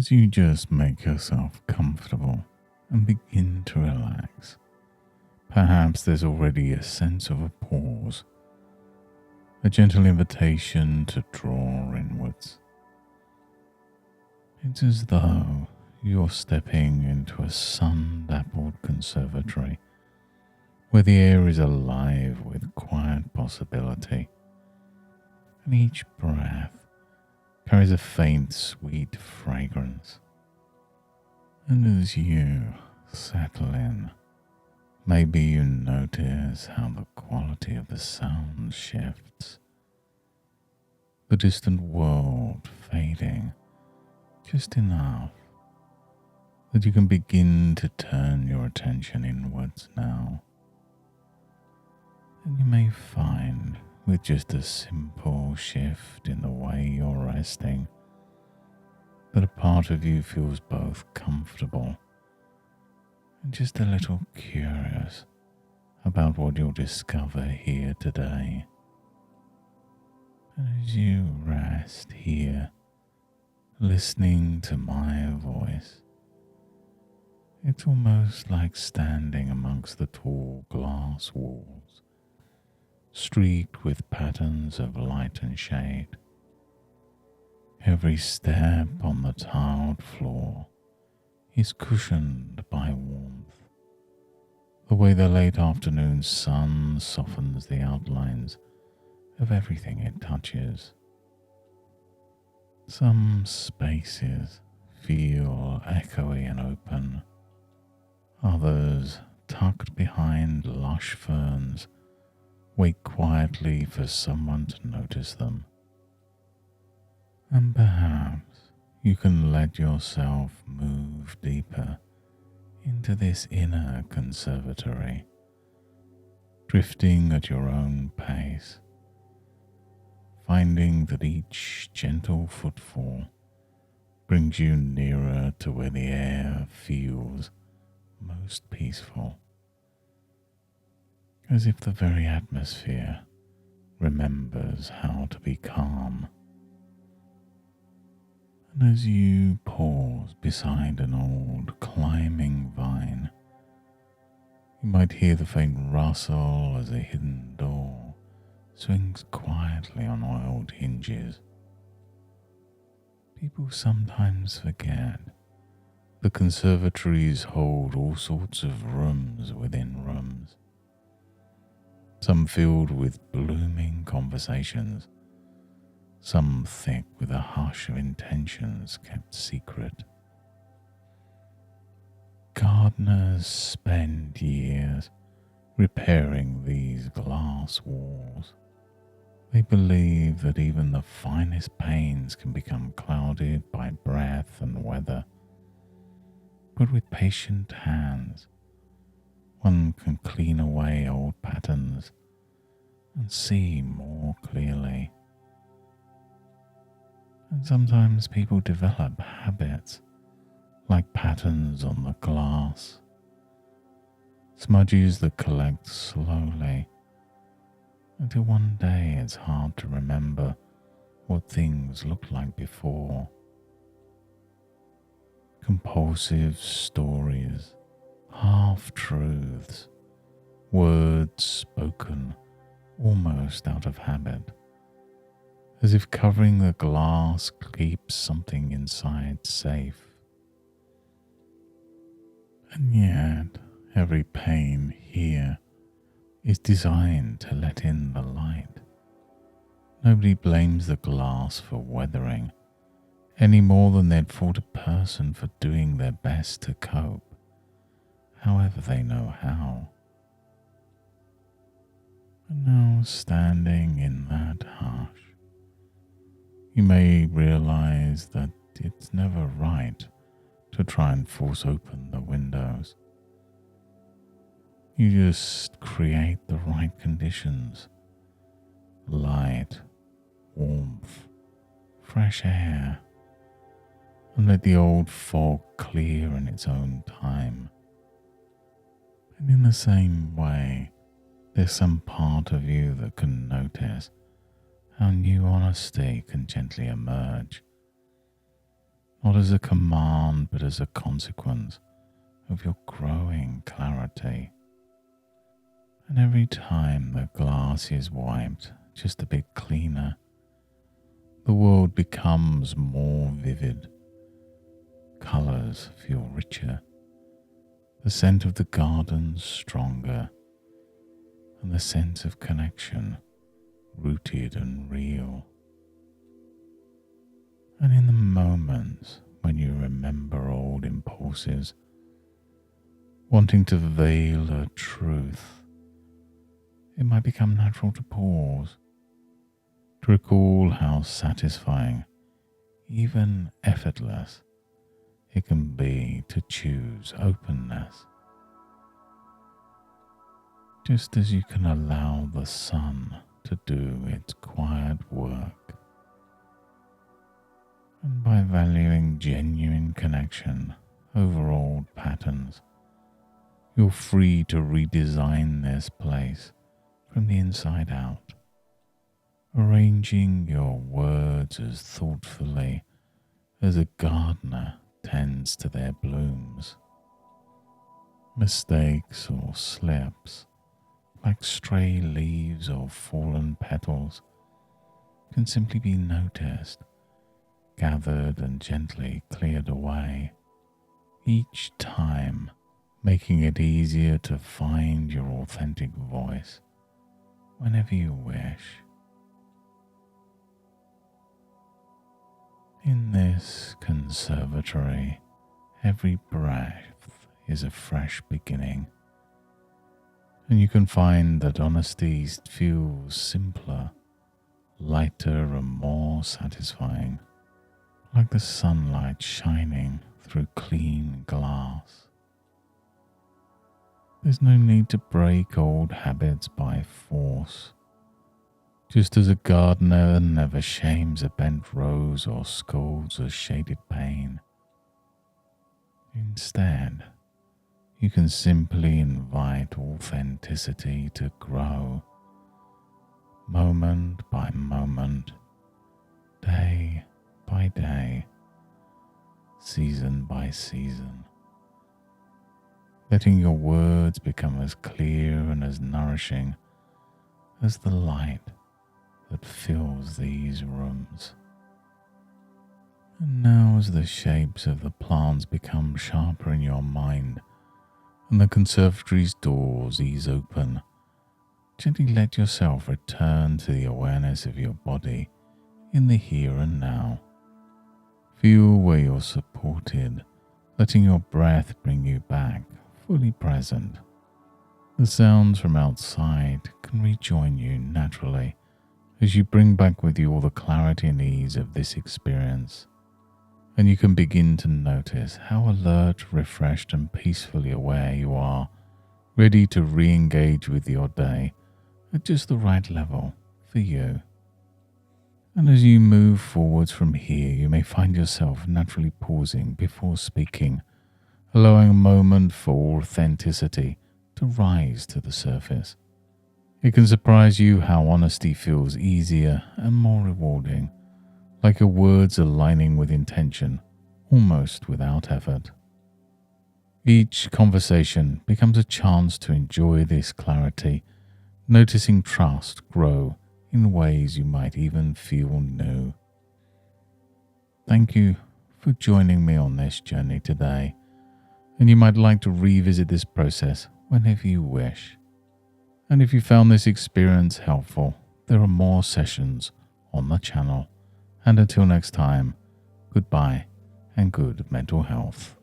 As you just make yourself comfortable and begin to relax, perhaps there's already a sense of a pause, a gentle invitation to draw inwards. It's as though you're stepping into a sun-dappled conservatory where the air is alive with quiet possibility, and each breath carries a faint, sweet fragrance. And as you settle in, maybe you notice how the quality of the sound shifts, the distant world fading just enough that you can begin to turn your attention inwards now. And you may find, with just a simple shift in the way you're resting, that a part of you feels both comfortable and just a little curious about what you'll discover here today. And as you rest here, listening to my voice, it's almost like standing amongst the tall glass walls, streaked with patterns of light and shade. Every step on the tiled floor is cushioned by warmth, the way the late afternoon sun softens the outlines of everything it touches. Some spaces feel echoey and open, others, tucked behind lush ferns, wait quietly for someone to notice them. And perhaps you can let yourself move deeper into this inner conservatory, drifting at your own pace, finding that each gentle footfall brings you nearer to where the air feels most peaceful, as if the very atmosphere remembers how to be calm. And as you pause beside an old climbing vine, you might hear the faint rustle as a hidden door swings quietly on oiled hinges. People sometimes forget the conservatories hold all sorts of rooms within rooms, some filled with blooming conversations, some thick with a hush of intentions kept secret. Gardeners spend years repairing these glass walls. They believe that even the finest panes can become clouded by breath and weather. But with patient hands, one can clean away old patterns and see more clearly. And sometimes people develop habits, like patterns on the glass, smudges that collect slowly, until one day it's hard to remember what things looked like before. Compulsive stories, half-truths, words spoken almost out of habit, as if covering the glass keeps something inside safe. And yet, every pane here is designed to let in the light. Nobody blames the glass for weathering, any more than they'd fault a person for doing their best to cope, however they know how. And now, standing in that hush, you may realize that it's never right to try and force open the windows. You just create the right conditions: light, warmth, fresh air, and let the old fog clear in its own time. And in the same way, there's some part of you that can notice how new honesty can gently emerge. not as a command but as a consequence of your growing clarity. And every time the glass is wiped just a bit cleaner, the world becomes more vivid. Colours feel richer, the scent of the garden stronger, and the sense of connection rooted and real. And in the moments when you remember old impulses, wanting to veil a truth, it might become natural to pause, to recall how satisfying, even effortless, it can be to choose openness. Just as you can allow the sun to do its quiet work. And by valuing genuine connection over old patterns, you're free to redesign this place from the inside out, arranging your words as thoughtfully as a gardener tends to their blooms. Mistakes or slips, like stray leaves or fallen petals, can simply be noticed, gathered and gently cleared away, each time making it easier to find your authentic voice whenever you wish. In this conservatory, every breath is a fresh beginning, and you can find that honesty feels simpler, lighter and more satisfying, like the sunlight shining through clean glass. There's no need to break old habits by force. Just as a gardener never shames a bent rose or scolds a shaded pane. Instead, you can simply invite authenticity to grow, moment by moment, day by day, season by season, letting your words become as clear and as nourishing as the light that fills these rooms. And now as the shapes of the plants become sharper in your mind and the conservatory's doors ease open, gently let yourself return to the awareness of your body in the here and now. Feel where you're supported, letting your breath bring you back fully present. The sounds from outside can rejoin you naturally as you bring back with you all the clarity and ease of this experience. And you can begin to notice how alert, refreshed and peacefully aware you are, ready to re-engage with your day at just the right level for you. And as you move forwards from here, you may find yourself naturally pausing before speaking, allowing a moment for authenticity to rise to the surface. It can surprise you how honesty feels easier and more rewarding, like your words aligning with intention, almost without effort. Each conversation becomes a chance to enjoy this clarity, noticing trust grow in ways you might even feel new. Thank you for joining me on this journey today, and you might like to revisit this process whenever you wish. And if you found this experience helpful, there are more sessions on the channel. And until next time, goodbye and good mental health.